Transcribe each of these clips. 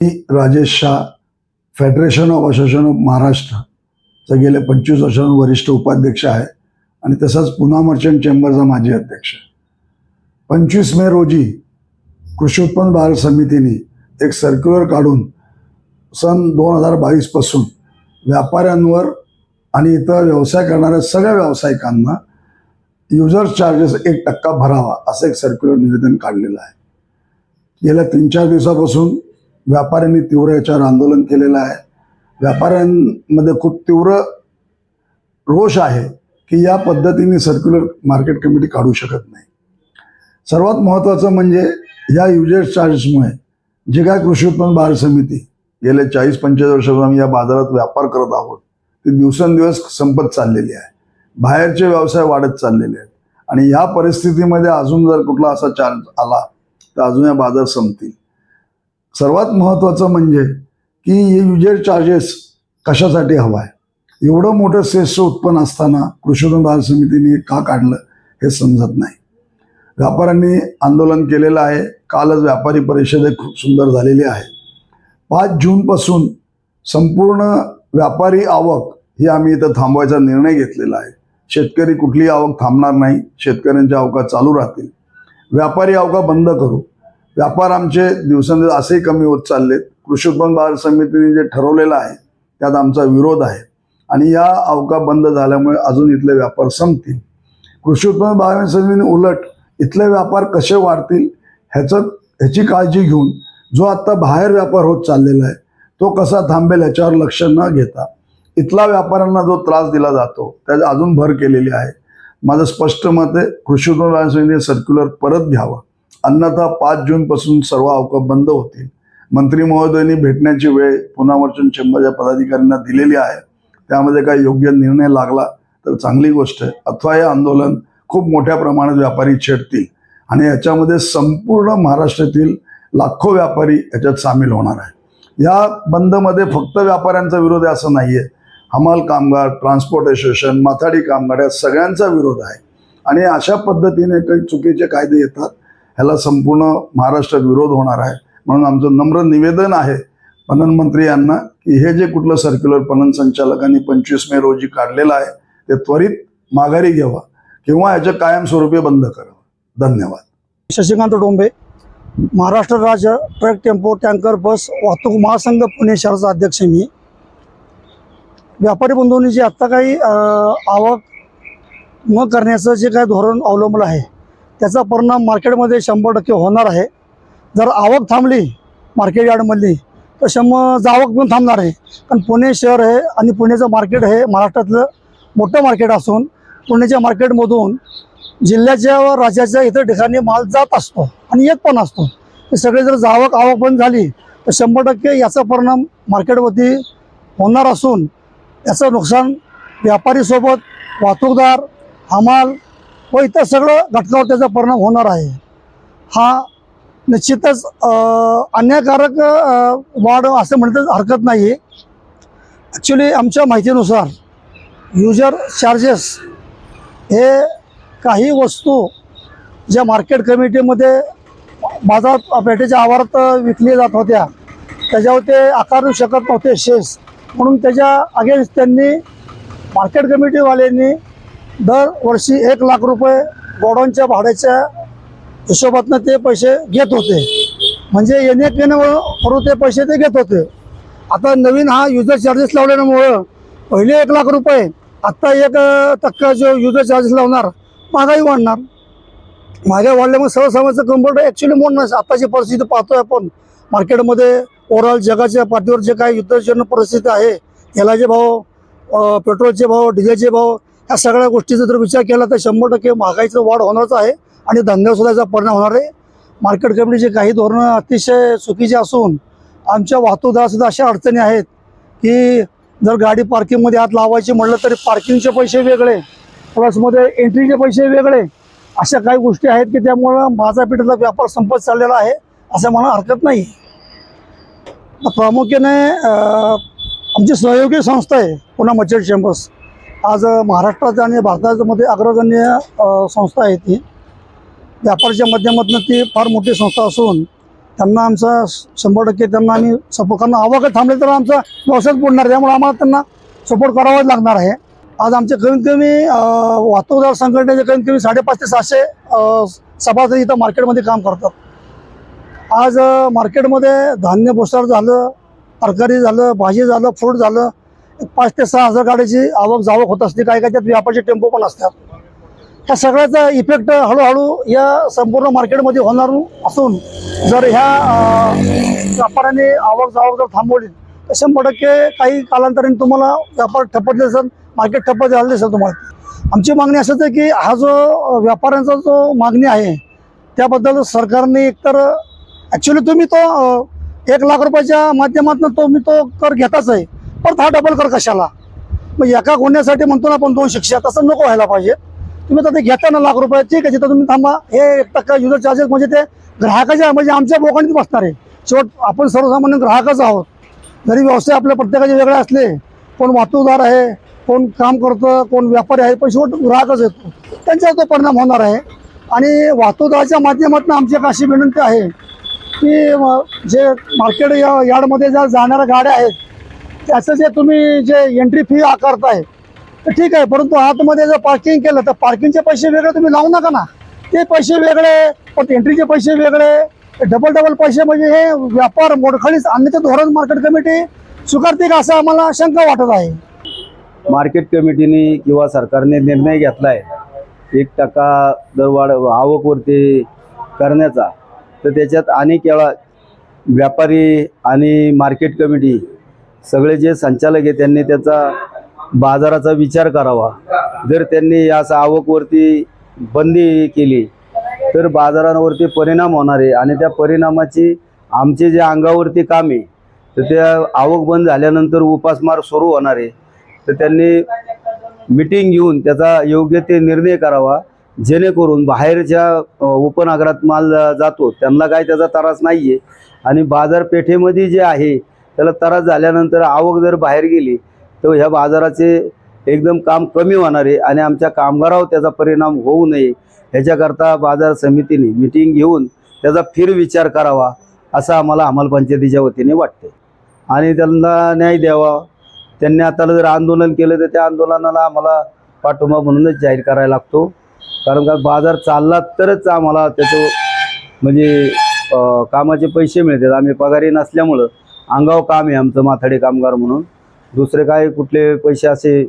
Rajesh Shah, federation of association of Maharashtra गेले 25 वर्षांपासून वरिष्ठ उपाध्यक्ष आहे आणि तसाच पुना मर्चंट चेंबरचा माजी अध्यक्ष. 25 मे रोजी कृषी उत्पन्न बाजार समितीने एक सर्क्युलर काढून सन 2022 पासून व्यापाऱ्यांवर आणि इतर व्यवसाय करणाऱ्या सगळ्या व्यावसायिकांना युजर चार्जेस 1% भरावा असं एक सर्क्युलर निवेदन काढलेलं आहे. गेल्या 3-4 दिवसापासून व्यापाऱ्यांनी तीव्र याच्यावर आंदोलन केलेलं आहे. व्यापाऱ्यांमध्ये खूप तीव्र रोष आहे की या पद्धतीने सर्क्युलर मार्केट कमिटी काढू शकत नाही. सर्वात महत्त्वाचं म्हणजे या युजर चार्जेसमुळे जे काय कृषी उत्पन्न बाजार समिती गेले 40-45 वर्षापासून आम्ही या बाजारात व्यापार करत आहोत ती दिवसेंदिवस संपत चाललेली आहे. बाहेरचे व्यवसाय वाढत चाललेले आहेत आणि या परिस्थितीमध्ये अजून जर कुठला असा चार्ज आला तर अजून या बाजार संपतील. सर्वात महत्त्वाचं म्हणजे की हे युजर चार्जेस कशासाठी हवा आहे. एवढं मोठं सेसचं उत्पन्न असताना कृषी उत्पन्न बाजार समितीने का काढलं हे समजत नाही. व्यापाऱ्यांनी आंदोलन केलेलं आहे. कालच व्यापारी परिषद खूप सुंदर झालेली आहे. 5 जूनपासून संपूर्ण व्यापारी आवक ही आम्ही इथं थांबवायचा निर्णय घेतलेला आहे. शेतकरी कुठलीही आवक थांबणार नाही. शेतकऱ्यांच्या आवका चालू राहतील. व्यापारी आवका बंद करू. व्यापार आमचे दिवसेंदिवस असेही कमी होत चाललेत. कृषी उत्पन्न बाजार समितीने जे ठरवलेलं आहे त्यात आमचा विरोध आहे आणि या आवका बंद झाल्यामुळे अजून इथले व्यापार संपतील. कृषी उत्पन्न बाजार समितीने उलट इथले व्यापार कसे वाढतील ह्याची काळजी घेऊन जो आता बाहेर व्यापार होत चाललेला आहे तो कसा थांबेल ह्याच्यावर लक्ष न घेता इथला व्यापाऱ्यांना जो त्रास दिला जातो त्यात अजून भर केलेली आहे. माझं स्पष्ट मत आहे कृषी उत्पन्न बाजार समितीने सर्क्युलर परत घ्यावं, अन्यथा 5 जूनपासून सर्व आवका बंद होतील. मंत्री महोदयांनी भेटण्याची वेळ पुना मर्चंट चेंबरच्या पदाधिकाऱ्यांना दिलेली आहे. त्यामध्ये काही योग्य निर्णय लागला तर चांगली गोष्ट आहे, अथवा हे आंदोलन खूप मोठ्या प्रमाणात व्यापारी छेडतील आणि याच्यामध्ये संपूर्ण महाराष्ट्रातील लाखो व्यापारी याच्यात सामील होणार आहे. या बंदमध्ये फक्त व्यापाऱ्यांचा विरोध आहे असं नाहीये. हमाल कामगार, ट्रान्सपोर्ट असोसिएशन, माथाडी कामगार या सगळ्यांचा विरोध आहे आणि अशा पद्धतीने काही चुकीचे कायदे येतात ह्याला संपूर्ण महाराष्ट्रात विरोध होणार आहे. म्हणून आमचं नम्र निवेदन आहे पणन मंत्री यांना की हे जे कुठलं सर्क्युलर पणन संचालकांनी 25 मे रोजी काढलेलं आहे ते त्वरित माघारी घ्यावं किंवा याचं कायमस्वरूपी बंद करावं. धन्यवाद. शशिकांत डोंबे, महाराष्ट्र राज्य ट्रक टेम्पो टँकर बस वाहतूक महासंघ पुणे शहराचा अध्यक्ष मी. व्यापारी बंधूंनी जे आत्ता काही आवक न करण्याचं जे काही धोरण अवलंबलं आहे त्याचा परिणाम मार्केटमध्ये 100% होणार आहे. जर आवक थांबली मार्केट यार्डमधली तर जावक पण थांबणार आहे. कारण पुणे शहर आहे आणि पुण्याचं मार्केट हे महाराष्ट्रातलं मोठं मार्केट असून पुण्याच्या मार्केटमधून जिल्ह्याच्या व राज्याच्या इतर ठिकाणी माल जात असतो आणि येत पण असतो. हे सगळे जर आवक बंद झाली तर 100% याचा परिणाम मार्केटवरती होणार असून याचं नुकसान व्यापारीसोबत वाहतूकदार, हमाल व इतर सगळं घटकावर त्याचा परिणाम होणार आहे. हा निश्चितच अन्यायकारक वाढ असं म्हणता हरकत नाही. ॲक्च्युली आमच्या माहितीनुसार युजर चार्जेस हे काही वस्तू ज्या मार्केट कमिटीमध्ये बाजार पेठेच्या आवारात विकल्या जात होत्या त्याच्यावर ते आकारू शकत नव्हते शेस, म्हणून त्याच्या अगेन्स्ट त्यांनी मार्केट कमिटीवाल्यांनी दरवर्षी 1 लाख रुपये गोडाऊनच्या भाड्याच्या हिशोबातनं ते पैसे घेत होते. म्हणजे येणे करून ते पैसे ते घेत होते. आता नवीन हा युजर चार्जेस लावल्यामुळं पहिले 1 लाख रुपये आत्ता 1% जो युजर चार्जेस लावणार महागाई वाढणार. महागाई वाढल्यामुळे सर्वसामान्यांचं कम्फर्ट ॲक्च्युली मोडणार. आताची परिस्थिती पाहतोय आपण मार्केटमध्ये ओव्हरऑल जगाच्या पातळीवर जे काही युद्धजन्य परिस्थिती आहे, तेलाचे भाव, पेट्रोलचे भाव, डिझेलचे भाव ह्या सगळ्या गोष्टीचा जर विचार केला तर 100% महागाईचं वाढ होणारच आहे आणि धंद्यावर याचा परिणाम होणार आहे. मार्केट कमिटीचे काही धोरणं अतिशय चुकीचे असून आमच्या वाहतूकदारासुद्धा अशा अडचणी आहेत की जर गाडी पार्किंगमध्ये हात लावायची म्हटलं तरी पार्किंगचे पैसे वेगळे, प्लसमध्ये एंट्रीचे पैसे वेगळे, अशा काही गोष्टी आहेत की त्यामुळं बाजारपेठेतला व्यापार संपत चाललेला आहे असं म्हणा हरकत नाही. प्रामुख्याने आमची सहयोगी संस्था आहे पुना मर्चंट चेंबर्स. आज महाराष्ट्रात आणि भारतामध्ये अग्रगण्य संस्था आहे ती. व्यापाराच्या माध्यमातून ती फार मोठी संस्था असून त्यांना आमचा 100% त्यांना आम्ही सपोर्ट, कारण आवक थांबले तर आमचा व्यवसाय बुडणार, त्यामुळे आम्हाला त्यांना सपोर्ट करावाच लागणार आहे. आज आमचे कमीत कमी वाहतूकदार संघटनेचे कमीत कमी 550 ते 600 सभासद इथं मार्केटमध्ये काम करतात. आज मार्केटमध्ये धान्य भुसार झालं, तरकारी झालं, भाजी झालं, फ्रूट झालं, 5 ते 6 हजार गाड्याची आवक जावक होत असते. काही काही त्यात व्यापारचे टेम्पो पण असतात. ह्या सगळ्याचा इफेक्ट हळूहळू या संपूर्ण मार्केटमध्ये होणार असून जर ह्या व्यापाऱ्याने आवक जावक जर थांबवली तर 100% काही कालांतराने तुम्हाला व्यापार ठप्प दिसेल, मार्केट ठप्प झालं दिसेल तुम्हाला. आमची मागणी अशीच आहे की हा जो व्यापाऱ्यांचा जो मागणी आहे त्याबद्दल सरकारने एकतर ॲक्च्युली तुम्ही तो 1 लाख रुपयाच्या माध्यमातून तुम्ही तो कर घेताच आहे, परत हा डबल कर कशाला? मग एका गुन्ह्यासाठी म्हणतो ना आपण 2 शिक्षा, तसं नको व्हायला पाहिजे. तुम्ही तर ते घेता ना लाख रुपये, ठीक आहे, तिथं तुम्ही थांबा. हे 1% युजर चार्जेस म्हणजे ते ग्राहकाच्या म्हणजे आमच्या बोकांनीच बसणार आहे. शेवट आपण सर्वसामान्य ग्राहकच आहोत. जरी व्यवसाय आपल्या प्रत्येकाचे वेगळे असले, कोण वाहतूकदार आहे, कोण काम करतं, कोण व्यापारी आहे, पण शेवट ग्राहकच येतो, त्यांच्यावर तो परिणाम होणार आहे. आणि वाहतूकदाराच्या माध्यमातून आमची एक अशी विनंती आहे की जे मार्केट यार्डमध्ये ज्या जाणाऱ्या गाड्या आहेत त्याचं जे तुम्ही जे एंट्री फी आकारताय तर ठीक आहे, परंतु आतमध्ये जर पार्किंग केलं तर पार्किंगचे पैसे वेगळे तुम्ही लावू नका ना. ते पैसे वेगळे, पण एंट्रीचे पैसे वेगळे, डबल पैसे, म्हणजे हे व्यापार मोडखळीस आणण्याचं धोरण मार्केट कमिटी स्वीकारते का असं आम्हाला शंका वाटत आहे. मार्केट कमिटीने किंवा सरकारने निर्णय घेतलाय 1% दरवाढ आवकवरती करण्याचा, तर त्याच्यात अनेक वेळा व्यापारी आणि मार्केट कमिटी सगळे जे संचालक आहे त्यांनी त्याचा बाजाराचा विचार करावा. जर त्यांनी असं आवकवरती बंदी केली तर बाजारावरती परिणाम होणार आहे आणि त्या परिणामाची आमचे जे अंगावरती काम आहे तर त्या आवक बंद झाल्यानंतर उपासमार सुरू होणार आहे. तर त्यांनी मीटिंग घेऊन त्याचा योग्य ते निर्णय करावा, जेणेकरून बाहेरच्या उपनगरात माल जातो त्यांना काय त्याचा त्रास नाही आहे आणि बाजारपेठेमध्ये जे आहे त्याला त्रास झाल्यानंतर आवक जर बाहेर गेली तर ह्या बाजाराचे एकदम काम कमी होणार आहे आणि आमच्या कामगारावर त्याचा परिणाम होऊ नये ह्याच्याकरता बाजार समितीने मीटिंग घेऊन त्याचा विचार करावा असं आम्हाला अंमल पंचायतीच्या वतीने वाटते आणि त्यांना न्याय द्यावा. त्यांनी आता जर आंदोलन केलं तर त्या आंदोलनाला आम्हाला पाठिंबा म्हणूनच जाहीर करायला लागतो, कारण का बाजार चालला तरच आम्हाला त्याचं म्हणजे कामाचे पैसे मिळतात. आम्ही पगारी नसल्यामुळं अंगावर काम आहे आमचं माथाडी कामगार म्हणून, दुसरे काय कुठले पैसे असे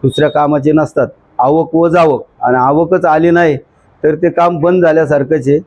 दुसऱ्या कामाचे नसतात. आवक व जावक, आणि आवकच आली नाही तर ते काम बंद झाल्यासारखंच आहे.